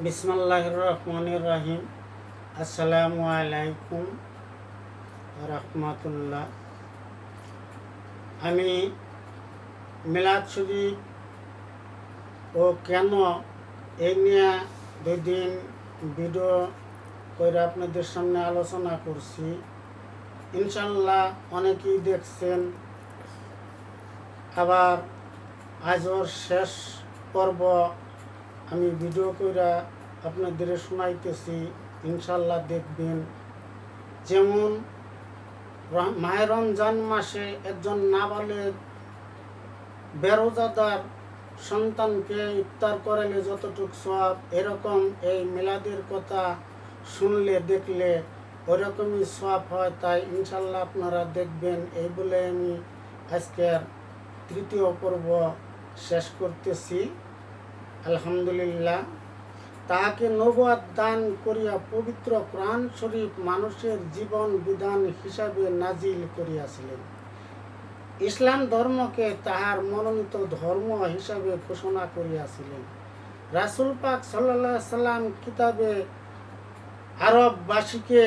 বিসমিল্লাহির রহমানির রহিম। আসসালামু আলাইকুম রহমতুল্লাহ। আমি মিলাদ শরীফ ও কেন এই নিয়ে 2 দিন ভিডিও করে আপনাদের সামনে আলোচনা করছি। ইনশাল্লাহ অনেকেই দেখছেন। আবার আজর শেষ পর্ব আমি ভিডিও করে আপনাদের শোনাইতেছি, ইনশাল্লাহ দেখবেন। যেমন মাহে রমজান মাসে একজন নাবালেগ বেরোজাদার সন্তানকে ইফতার করালে যতটুকু সওয়াব, এরকম এই মিলাদের কথা শুনলে দেখলে ওরকমই সওয়াব হয়। তাই ইনশাল্লাহ আপনারা দেখবেন। এই বলে আমি আজকের 3য় পর্ব শেষ করতেছি। আলহামদুলিল্লাহ। তাহাকে নবুয়ত দান করিয়া পবিত্র কোরআন শরীফ মানুষের জীবন বিধান হিসাবে নাজিল করিয়াছিলেন। ইসলাম ধর্মকে তাহার মনোনীত ধর্ম হিসাবে ঘোষণা করিয়াছিলেন। রাসূল পাক সাল্লাল্লাহু আলাইহি সাল্লাম কিতাবে আরববাসীকে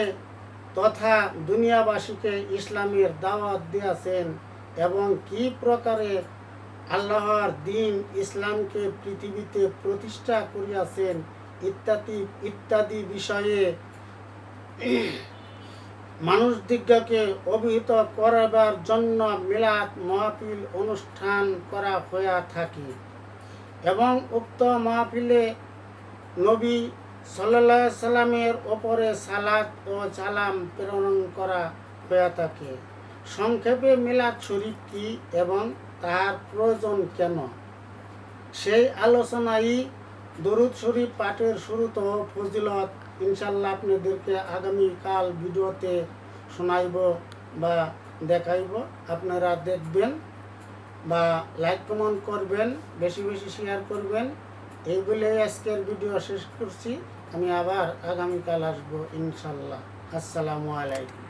তথা দুনিয়াবাসীকে ইসলামের দাওয়াত দিয়াছেন এবং কি প্রকারে আল্লাহর দিন ইসলামকে পৃথিবীতে প্রতিষ্ঠা করিয়াছেন ইত্যাদি ইত্যাদি বিষয়ে মানুষদিগকে অবহিত করাবার জন্য মিলাদ মাহফিল অনুষ্ঠান করা হইয়া থাকে এবং উক্ত মাহফিলে নবী সাল্লাল্লাহু আলাইহি সাল্লামের ওপরে সালাত ও সালাম প্রেরণ করা হইয়া থাকে। সংক্ষেপে মিলাদ শরীফ কি এবং তাহার প্রয়োজন কেন, সেই আলোচনাই দরুদ শরীফ পাঠের শুরুত ফজিলত ইনশাল্লাহ আপনাদেরকে আগামীকাল ভিডিওতে শোনাইব বা দেখাইব। আপনারা দেখবেন বা লাইক কমেন্ট করবেন, বেশি বেশি শেয়ার করবেন। এই বলে আজকের ভিডিও শেষ করছি। আমি আবার আগামীকাল আসবো ইনশাল্লাহ। আসসালামু আলাইকুম।